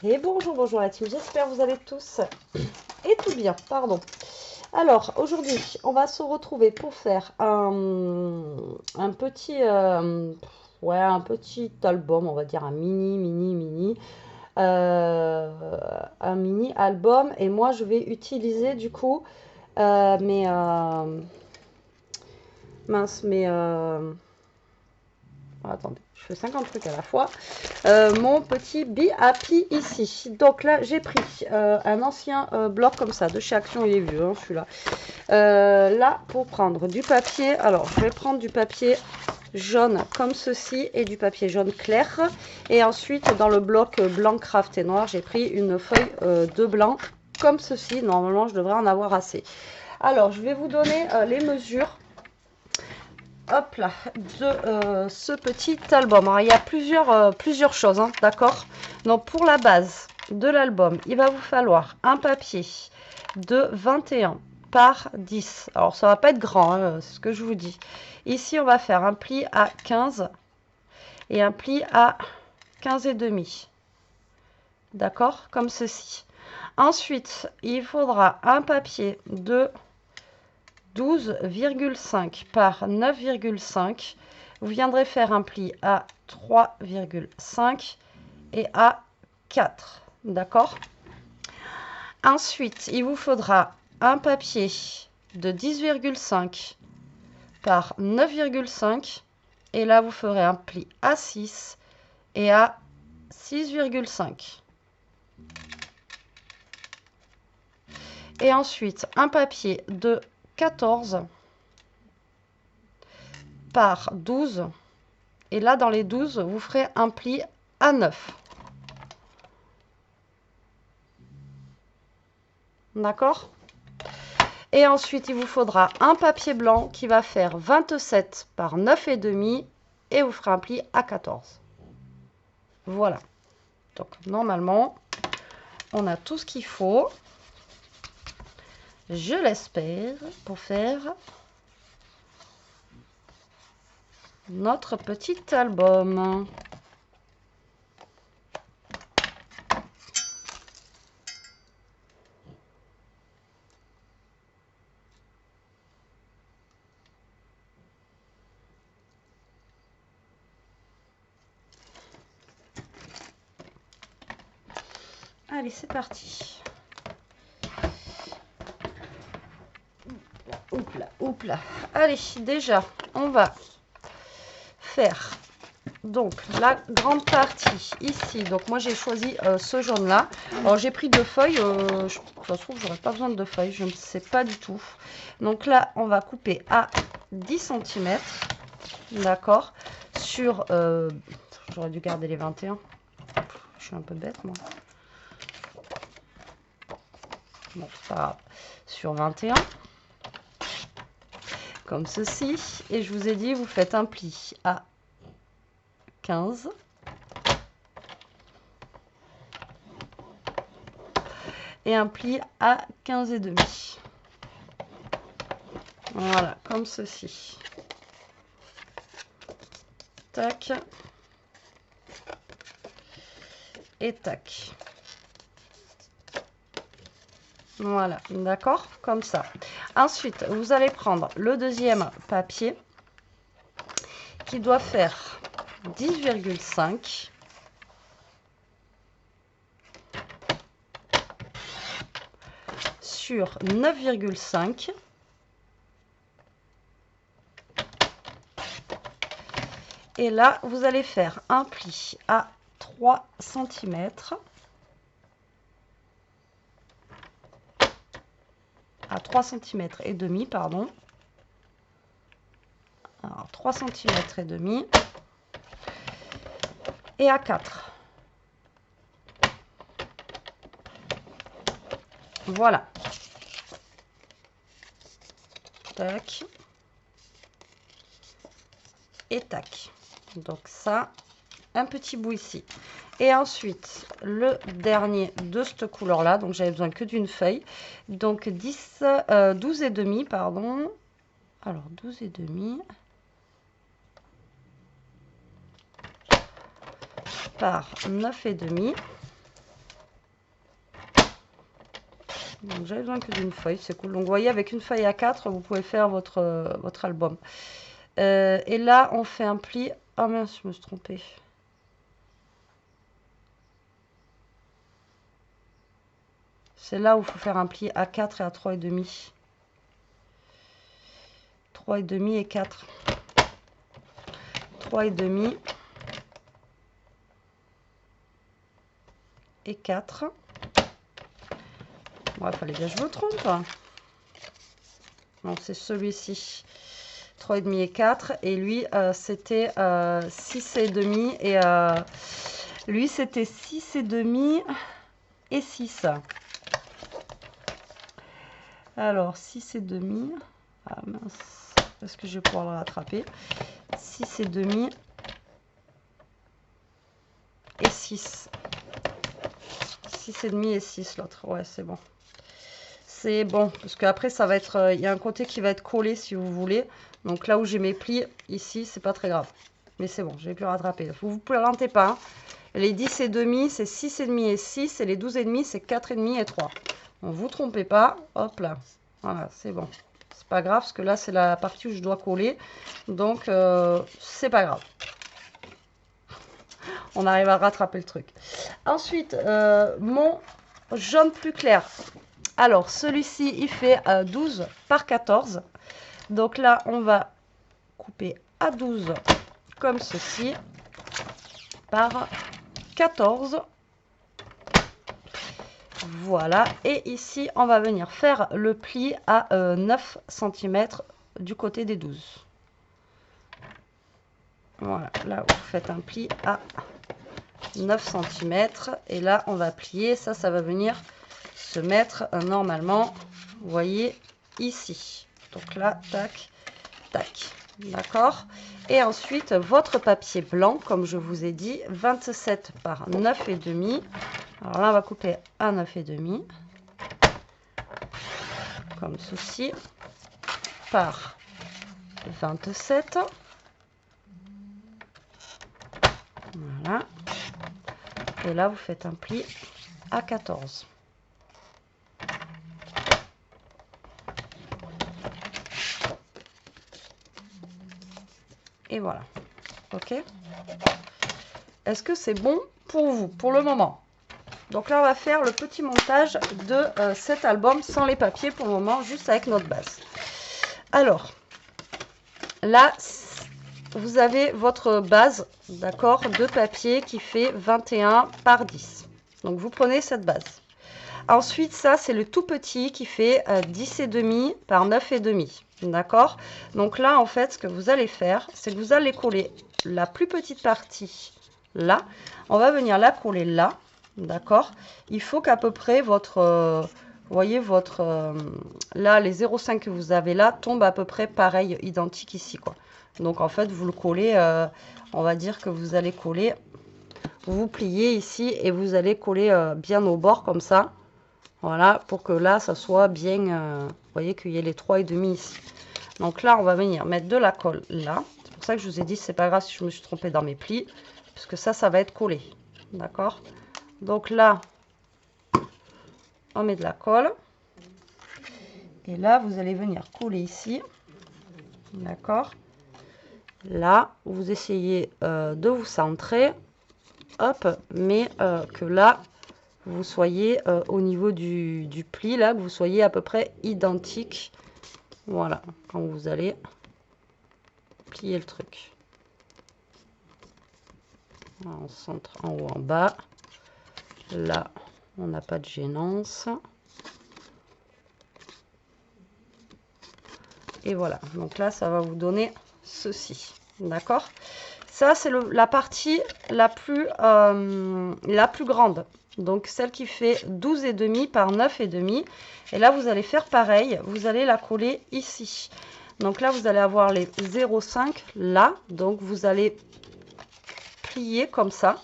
Et bonjour, bonjour la team, j'espère que vous allez tous et tout bien, pardon. Alors, aujourd'hui, on va se retrouver pour faire un petit, ouais, un petit album, on va dire un un mini album. Et moi, je vais utiliser du coup mes, mince, mes, attendez, je fais 50 trucs à la fois. Mon petit Happy ici. Donc là, j'ai pris un ancien bloc comme ça de chez Action. Il est vieux, hein, celui-là. Là, pour prendre du papier, alors je vais prendre du papier jaune comme ceci et du papier jaune clair. Et ensuite, dans le bloc blanc craft et noir, j'ai pris une feuille de blanc comme ceci. Normalement, je devrais en avoir assez. Alors, je vais vous donner les mesures. Hop là, de ce petit album. Alors, il y a plusieurs choses, hein, d'accord? Donc, pour la base de l'album, il va vous falloir un papier de 21 par 10. Alors, ça va pas être grand, hein, c'est ce que je vous dis. Ici, on va faire un pli à 15 et un pli à 15 et demi. D'accord? Comme ceci. Ensuite, il faudra un papier de 12,5 par 9,5. Vous viendrez faire un pli à 3,5 et à 4. D'accord? Ensuite, il vous faudra un papier de 10,5 par 9,5. Et là, vous ferez un pli à 6 et à 6,5. Et ensuite, un papier de 14 par 12. Et là, dans les 12, vous ferez un pli à 9. D'accord? Et ensuite, il vous faudra un papier blanc qui va faire 27 par 9,5 et vous ferez un pli à 14. Voilà. Donc, normalement, on a tout ce qu'il faut, je l'espère, pour faire notre petit album. Allez, c'est parti. Oups là, oups là. Allez, déjà, on va faire donc la grande partie ici. Donc moi j'ai choisi ce jaune là. Alors j'ai pris 2 feuilles. Ça se trouve j'aurais pas besoin de 2 feuilles, je ne sais pas du tout. Donc là on va couper à 10 cm. D'accord. Sur j'aurais dû garder les 21. Je suis un peu bête moi. Bon, c'est pas grave. Sur 21. Comme ceci. Et je vous ai dit, vous faites un pli à 15. Et un pli à 15 et demi. Voilà, comme ceci. Tac. Et tac. Voilà, d'accord? Comme ça. Ensuite, vous allez prendre le deuxième papier qui doit faire 10,5 sur 9,5. Et là, vous allez faire un pli à 3 cm. À 3 cm et demi, pardon. Alors, 3 cm et demi. Et à 4. Voilà. Tac. Et tac. Donc ça, un petit bout ici. Et ensuite, le dernier de cette couleur-là. Donc, j'avais besoin que d'une feuille. Donc, 12 et demi, pardon. Alors, 12 et demi. Par 9 et demi. Donc j'avais besoin que d'une feuille, c'est cool. Donc vous voyez, avec une feuille A4, vous pouvez faire votre album. Et là, on fait un pli. Oh mince, je me suis trompée. C'est là où il faut faire un pli A4 et à 3,5. 3,5 et 4. 3,5 et 4. Bon, il fallait bien que je me trompe. Non, c'est celui-ci. 3,5 et 4. Et lui, c'était 6,5. Et lui, c'était 6,5 et 6. Alors, 6,5. Ah mince. Est-ce que je vais pouvoir le rattraper? 6,5 et 6. 6,5 et 6 l'autre. Ouais, c'est bon. C'est bon. Parce qu'après, ça va être. Il y a un côté qui va être collé si vous voulez. Donc là où j'ai mes plis, ici, c'est pas très grave. Mais c'est bon, j'ai pu rattraper. Vous ne plantez pas. Hein. Les 10,5, c'est 6,5 et 6. Et les 12,5, c'est 4,5 et 3. Donc vous ne trompez pas. Hop là. Voilà, c'est bon. C'est pas grave parce que là, c'est la partie où je dois coller. Donc, c'est pas grave. On arrive à rattraper le truc. Ensuite, mon jaune plus clair. Alors, celui-ci, il fait 12 par 14. Donc là, on va couper à 12 comme ceci par 14. Voilà. Et ici, on va venir faire le pli à 9 cm du côté des 12. Voilà. Là, vous faites un pli à 9 cm. Et là, on va plier. Ça va venir se mettre normalement, vous voyez, ici. Donc là, tac, tac. D'accord. Et ensuite, votre papier blanc, comme je vous ai dit, 27 par 9,5. Alors là, on va couper à 9,5. Comme ceci. Par 27. Voilà. Et là, vous faites un pli à 14. Et voilà. Ok. Est-ce que c'est bon pour vous, pour le moment? Donc là, on va faire le petit montage de cet album sans les papiers pour le moment, juste avec notre base. Alors, là, vous avez votre base, d'accord, de papier qui fait 21 par 10. Donc, vous prenez cette base. Ensuite, ça, c'est le tout petit qui fait 10,5 par 9,5. D'accord? Donc là, en fait, ce que vous allez faire, c'est que vous allez coller la plus petite partie là. On va venir la coller là. D'accord? Il faut qu'à peu près votre... vous voyez, votre... là, les 0,5 que vous avez là tombent à peu près pareil, identique ici, quoi. Donc, en fait, vous le collez... on va dire que vous allez coller... Vous pliez ici et vous allez coller bien au bord comme ça. Voilà, pour que là, ça soit bien... vous voyez qu'il y ait les 3,5 ici. Donc là, on va venir mettre de la colle là. C'est pour ça que je vous ai dit, c'est pas grave si je me suis trompée dans mes plis. Parce que ça va être collé. D'accord? Donc là, on met de la colle. Et là, vous allez venir coller ici. D'accord? Là, vous essayez de vous centrer. Hop, mais que là... vous soyez au niveau du pli, là, que vous soyez à peu près identique. Voilà, quand vous allez plier le truc. Voilà, on centre en haut, en bas. Là, on n'a pas de gênance. Et voilà, donc là, ça va vous donner ceci. D'accord? Ça, c'est la partie la plus grande. Donc, celle qui fait 12,5 par 9,5. Et là, vous allez faire pareil. Vous allez la coller ici. Donc là, vous allez avoir les 0,5 là. Donc, vous allez plier comme ça.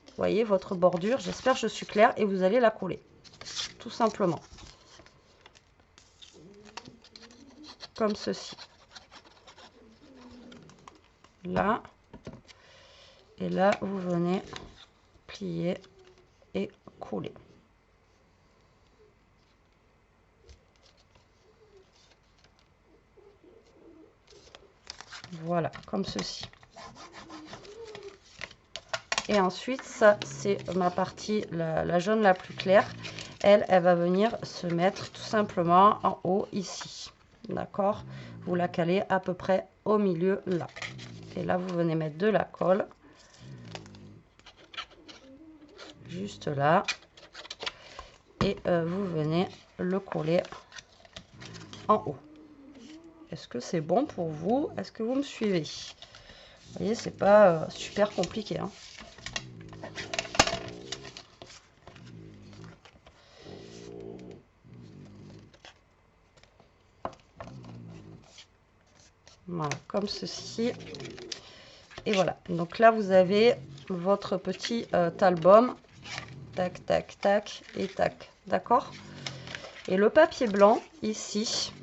Vous voyez votre bordure. J'espère que je suis claire. Et vous allez la coller. Tout simplement. Comme ceci. Là. Et là, vous venez plier et coller. Voilà, comme ceci. Et ensuite, ça, c'est ma partie, la jaune la plus claire. Elle va venir se mettre tout simplement en haut ici. D'accord? Vous la calez à peu près au milieu là. Et là, vous venez mettre de la colle. Juste là. Et vous venez le coller en haut. Est-ce que c'est bon pour vous? Est-ce que vous me suivez? Vous voyez, c'est pas super compliqué, hein. Voilà, comme ceci. Et voilà. Donc là, vous avez votre petit album. Tac, tac, tac et tac. D'accord? Et le papier blanc, ici,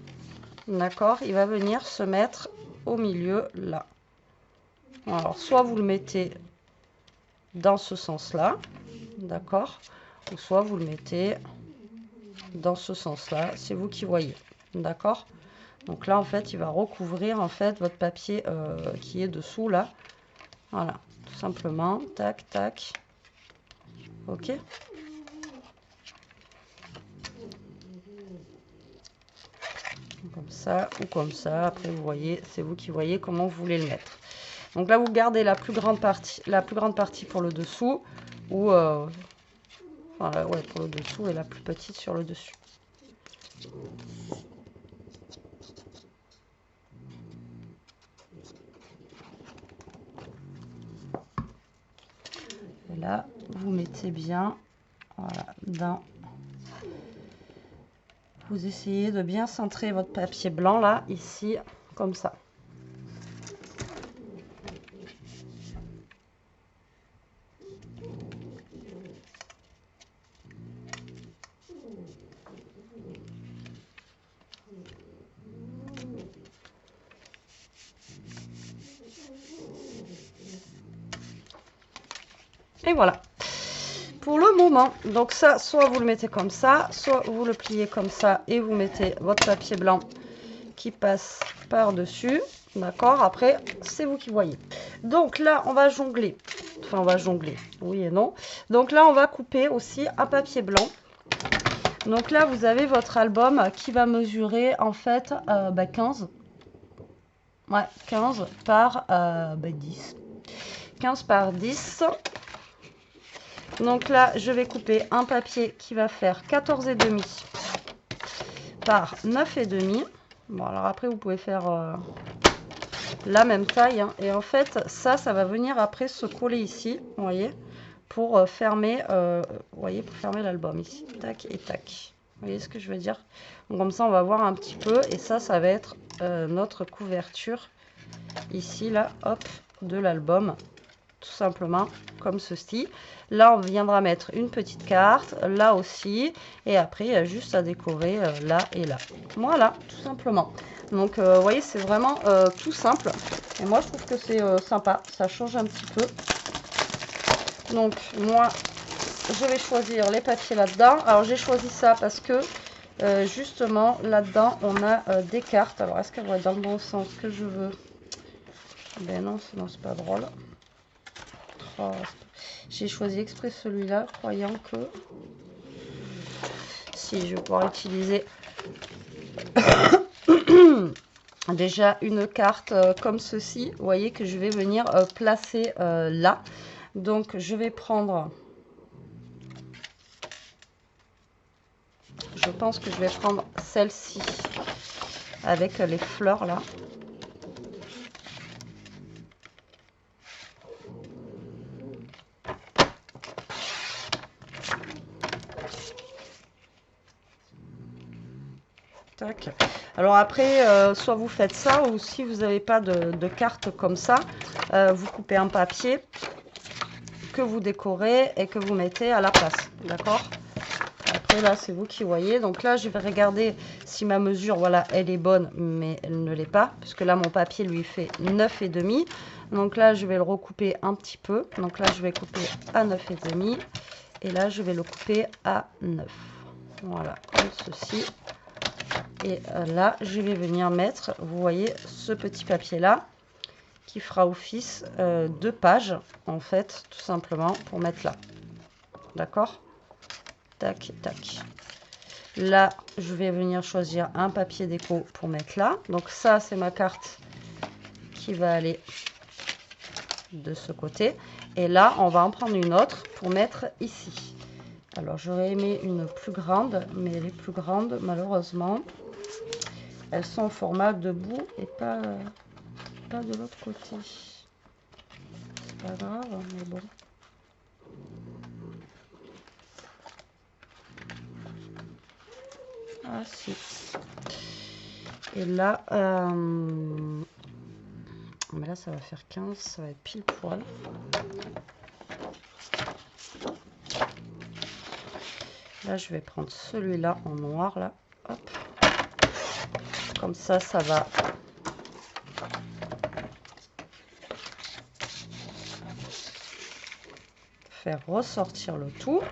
d'accord, il va venir se mettre au milieu, là. Alors, soit vous le mettez dans ce sens-là, d'accord, ou soit vous le mettez dans ce sens-là, c'est vous qui voyez, d'accord. Donc là, en fait, il va recouvrir, en fait, votre papier qui est dessous, là. Voilà, tout simplement, tac, tac, ok. Comme ça ou comme ça, après vous voyez, c'est vous qui voyez comment vous voulez le mettre. Donc là, vous gardez la plus grande partie pour le dessous, ou voilà, ouais, pour le dessous, et la plus petite sur le dessus. Et là, vous mettez bien, voilà, dans. Vous essayez de bien centrer votre papier blanc là, ici, comme ça. Et voilà. Pour le moment, donc ça, soit vous le mettez comme ça, soit vous le pliez comme ça et vous mettez votre papier blanc qui passe par-dessus. D'accord? Après, c'est vous qui voyez. Donc là, on va jongler. Enfin, on va jongler. Oui et non. Donc là, on va couper aussi un papier blanc. Donc là, vous avez votre album qui va mesurer en fait 15. Ouais, 15 par 10. 15 par 10. Donc là, je vais couper un papier qui va faire 14,5 par 9,5. Bon, alors après, vous pouvez faire la même taille, hein. Et en fait, ça va venir après se coller ici, vous voyez, pour fermer, vous voyez, pour fermer l'album ici. Tac et tac. Vous voyez ce que je veux dire? Donc, comme ça, on va voir un petit peu. Et ça va être notre couverture ici, là, hop, de l'album. Tout simplement comme ceci. Là, on viendra mettre une petite carte, là aussi, et après, il y a juste à décorer là et là. Voilà, tout simplement. Donc, vous voyez, c'est vraiment tout simple. Et moi, je trouve que c'est sympa. Ça change un petit peu. Donc, moi, je vais choisir les papiers là-dedans. Alors, j'ai choisi ça parce que, justement, là-dedans, on a des cartes. Alors, est-ce qu'elle va être dans le bon sens que je veux? Ben non, sinon, c'est pas drôle. Oh, j'ai choisi exprès celui-là, croyant que si je vais pouvoir utiliser déjà une carte comme ceci, vous voyez que je vais venir placer là. Donc je vais prendre, je pense que je vais prendre celle-ci avec les fleurs là. Tac. Alors après, soit vous faites ça, ou si vous n'avez pas de carte comme ça, vous coupez un papier que vous décorez et que vous mettez à la place. D'accord? Après là, c'est vous qui voyez. Donc là, je vais regarder si ma mesure, voilà, elle est bonne, mais elle ne l'est pas. Puisque là, mon papier lui fait 9,5. Donc là, je vais le recouper un petit peu. Donc là, je vais couper à 9,5. Et là, je vais le couper à 9. Voilà, comme ceci. Et là, je vais venir mettre, vous voyez, ce petit papier-là. qui fera office de page, en fait, tout simplement, pour mettre là. D'accord? Tac, tac. Là, je vais venir choisir un papier déco pour mettre là. Donc ça, c'est ma carte qui va aller de ce côté. Et là, on va en prendre une autre pour mettre ici. Alors, j'aurais aimé une plus grande, mais les plus grandes, malheureusement, elles sont au format debout et pas de l'autre côté. C'est pas grave, mais bon. Ah si. Et là, mais là, ça va faire 15, ça va être pile poil. Là, je vais prendre celui-là en noir, là. Hop. Comme ça, ça va faire ressortir le tout.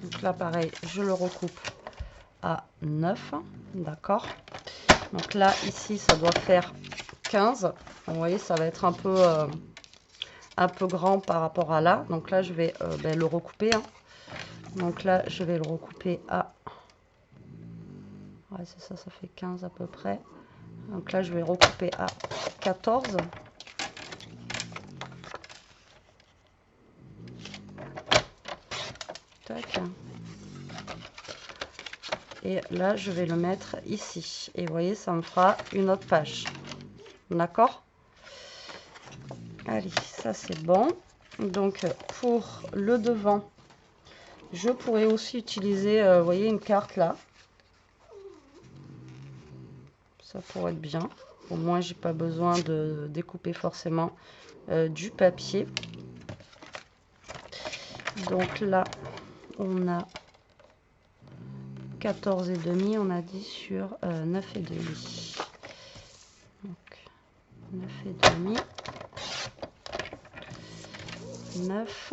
Donc là, pareil, je le recoupe à 9, d'accord. Donc là, ici, ça doit faire 15. Vous voyez, ça va être un peu grand par rapport à là. Donc là, je vais le recouper. Hein. Donc là, je vais le recouper à... Ouais, c'est ça, ça fait 15 à peu près. Donc là, je vais recouper à 14. Tac. Et là, je vais le mettre ici. Et vous voyez, ça me fera une autre page. D'accord? Allez, ça c'est bon. Donc, pour le devant, je pourrais aussi utiliser, vous voyez, une carte là. Ça pourrait être bien. Au moins, j'ai pas besoin de découper forcément du papier. Donc là, on a 14,5, on a dit sur 9,5. Donc 9,5. 9.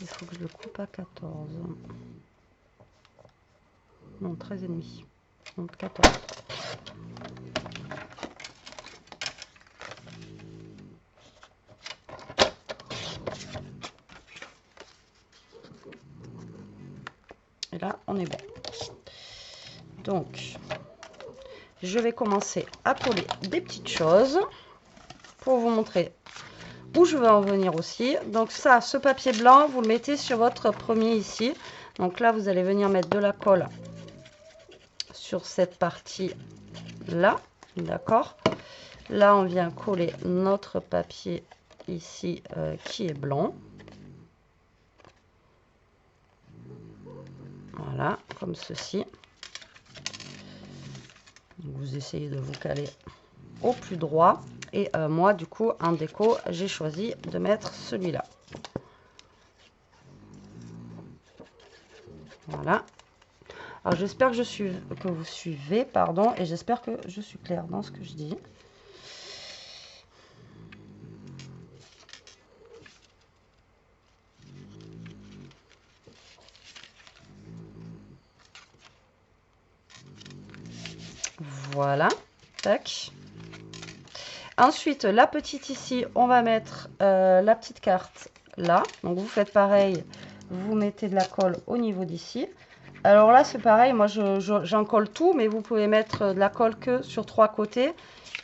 Il faut que je le coupe à 14. Non, 13,5. Donc 14. Et là, on est bon. Donc, je vais commencer à coller des petites choses pour vous montrer où je vais en venir aussi. Donc ça, ce papier blanc, vous le mettez sur votre premier ici. Donc là, vous allez venir mettre de la colle sur cette partie là, d'accord. Là, on vient coller notre papier ici qui est blanc. Voilà, comme ceci. Vous essayez de vous caler au plus droit. Et moi, du coup, en déco, j'ai choisi de mettre celui-là. Voilà. Alors, j'espère que vous suivez, pardon, et j'espère que je suis claire dans ce que je dis. Voilà. Tac. Ensuite, la petite ici, on va mettre la petite carte là. Donc, vous faites pareil. Vous mettez de la colle au niveau d'ici. Alors là, c'est pareil. Moi, j'en colle tout, mais vous pouvez mettre de la colle que sur 3 côtés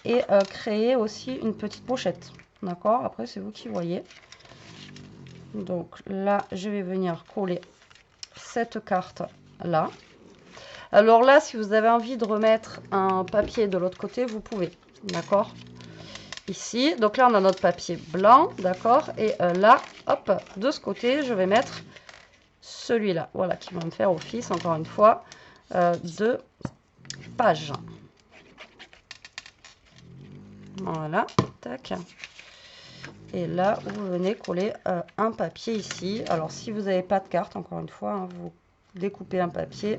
et créer aussi une petite pochette. D'accord? Après, c'est vous qui voyez. Donc là, je vais venir coller cette carte là. Alors là, si vous avez envie de remettre un papier de l'autre côté, vous pouvez. D'accord? Ici, donc là on a notre papier blanc, d'accord, et là, hop, de ce côté, je vais mettre celui-là, voilà, qui va me faire office, encore une fois, de page. Voilà, tac. Et là, vous venez coller un papier ici. Alors, si vous n'avez pas de carte, encore une fois, hein, vous découpez un papier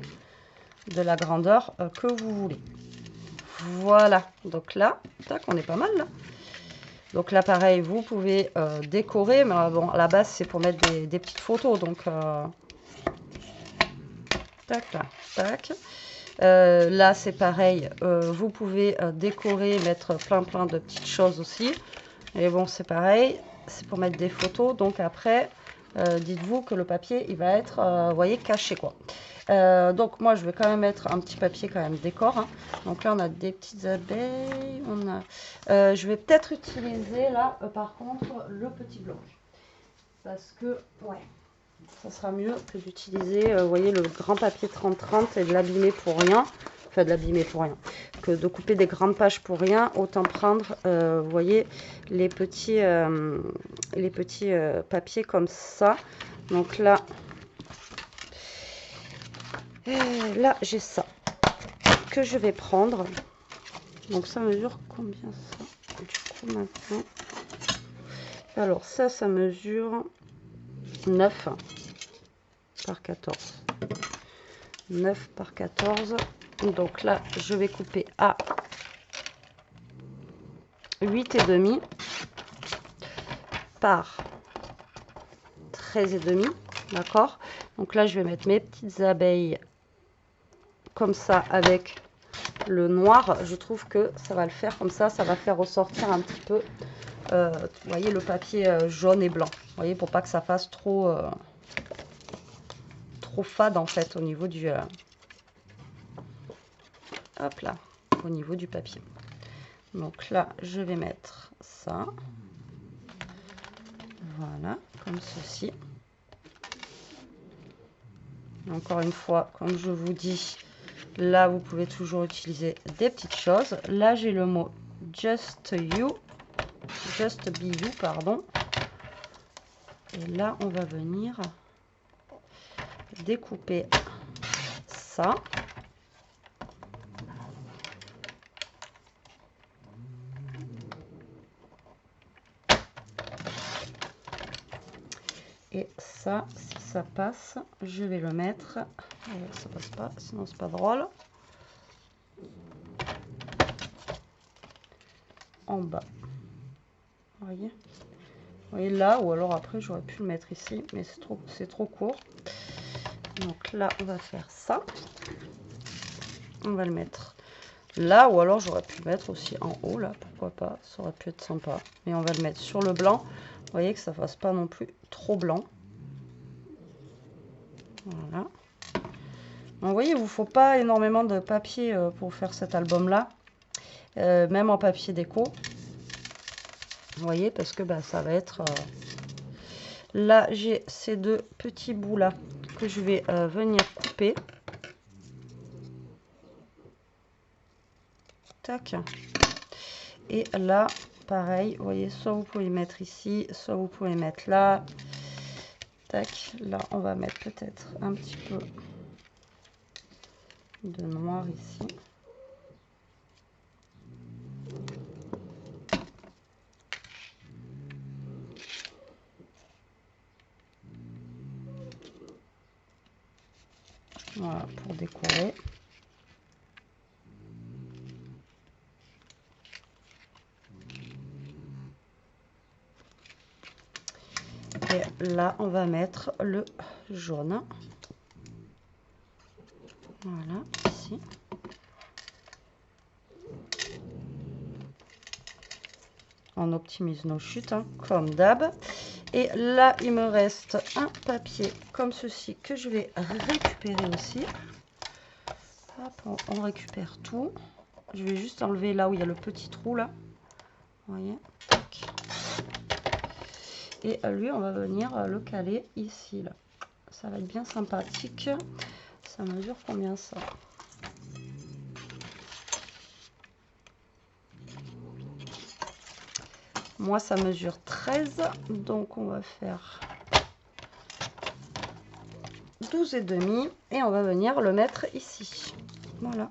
de la grandeur que vous voulez. Voilà, donc là, tac, on est pas mal là. Donc là, pareil, vous pouvez décorer, mais bon, à la base, c'est pour mettre des petites photos. Donc, tac, là, tac. Là, c'est pareil, vous pouvez décorer, mettre plein de petites choses aussi. Et bon, c'est pareil, c'est pour mettre des photos. Donc après, dites-vous que le papier, il va être, vous voyez, caché, quoi. Donc moi, je vais quand même mettre un petit papier quand même décor. Hein. Donc là, on a des petites abeilles. On a, je vais peut-être utiliser là, par contre, le petit bloc. Parce que, ouais, ça sera mieux que d'utiliser, vous voyez, le grand papier 30-30 et de l'abîmer pour rien. Enfin, de l'abîmer pour rien. Que de couper des grandes pages pour rien. Autant prendre, vous voyez, les petits papiers comme ça. Donc là, j'ai ça que je vais prendre. Donc ça mesure combien ça? Du coup, maintenant. Alors ça mesure 9 par 14. 9 par 14. Donc là, je vais couper à 8,5 par 13,5. D'accord? Donc là, je vais mettre mes petites abeilles comme ça avec le noir. Je trouve que ça va le faire comme ça. Ça va faire ressortir un petit peu, vous voyez, le papier jaune et blanc. Vous voyez, pour pas que ça fasse trop fade en fait au niveau du hop là, au niveau du papier. Donc là, je vais mettre ça. Voilà, comme ceci. Encore une fois, comme je vous dis, là, vous pouvez toujours utiliser des petites choses. Là, j'ai le mot Just You. Just Be You, pardon. Et là, on va venir découper ça. Et ça, si ça passe, je vais le mettre. Ça passe pas, sinon c'est pas drôle. En bas. Vous voyez là, ou alors après j'aurais pu le mettre ici, mais c'est trop court. Donc là, on va faire ça. On va le mettre là, ou alors j'aurais pu le mettre aussi en haut, là, pourquoi pas, ça aurait pu être sympa. Mais on va le mettre sur le blanc. Vous voyez que ça fasse pas non plus trop blanc. Voilà. Donc, vous voyez, il vous faut pas énormément de papier pour faire cet album-là. Même en papier déco. Vous voyez, parce que bah, ça va être... Là, j'ai ces deux petits bouts-là que je vais venir couper. Tac. Et là, pareil, vous voyez, soit vous pouvez mettre ici, soit vous pouvez mettre là. Tac, là, on va mettre peut-être un petit peu de noir ici. Voilà, pour décorer. Et là, on va mettre le jaune. Voilà, ici. On optimise nos chutes, hein, comme d'hab. Et là, il me reste un papier comme ceci que je vais récupérer aussi. Hop, on récupère tout. Je vais juste enlever là où il y a le petit trou, là. Vous voyez. Tac. Et lui, on va venir le caler ici, là. Ça va être bien sympathique. Ça mesure combien ça? Moi, ça mesure 13. Donc, on va faire 12,5. Et on va venir le mettre ici. Voilà.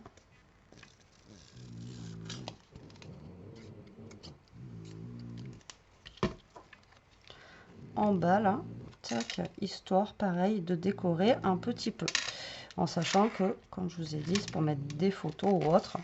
En bas, là. Tac, histoire, pareil, de décorer un petit peu. En sachant que, comme je vous ai dit, c'est pour mettre des photos ou autre.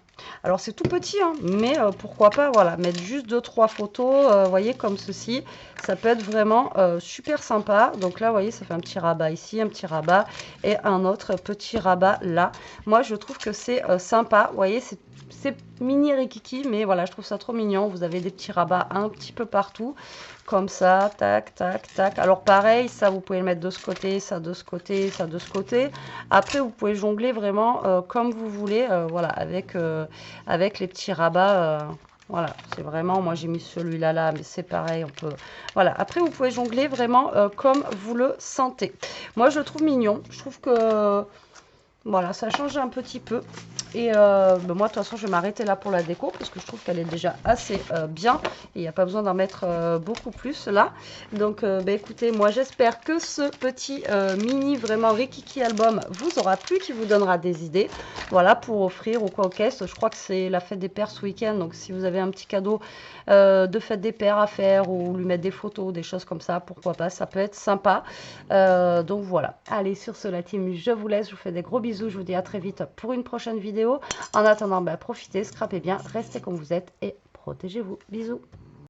Alors c'est tout petit, hein, mais pourquoi pas, voilà, mettre juste 2-3 photos, vous voyez, comme ceci. Ça peut être vraiment super sympa. Donc là, vous voyez, ça fait un petit rabat ici, un petit rabat et un autre petit rabat là. Moi, je trouve que c'est sympa. Vous voyez, c'est mini rikiki, mais voilà, je trouve ça trop mignon. Vous avez des petits rabats un petit peu partout, comme ça, tac, tac, tac. Alors pareil, ça, vous pouvez le mettre de ce côté, ça de ce côté, ça de ce côté. Après, vous pouvez jongler vraiment comme vous voulez, voilà, avec les petits rabats. Voilà, c'est vraiment, moi j'ai mis celui-là là, mais c'est pareil, on peut... Voilà, après vous pouvez jongler vraiment comme vous le sentez. Moi je le trouve mignon, je trouve que, voilà, ça change un petit peu. Et ben moi, de toute façon, je vais m'arrêter là pour la déco parce que je trouve qu'elle est déjà assez bien. Et il n'y a pas besoin d'en mettre beaucoup plus là. Donc, ben écoutez, moi, j'espère que ce petit mini vraiment Rikiki album vous aura plu, qui vous donnera des idées. Voilà, pour offrir ou quoi aux caisses. Je crois que c'est la fête des pères ce week-end. Donc, si vous avez un petit cadeau de fête des pères à faire ou lui mettre des photos, des choses comme ça, pourquoi pas, ça peut être sympa. Donc, voilà. Allez, sur ce, la team, je vous laisse. Je vous fais des gros bisous. Je vous dis à très vite pour une prochaine vidéo. En attendant, profitez, scrapez bien, restez comme vous êtes et protégez-vous. Bisous.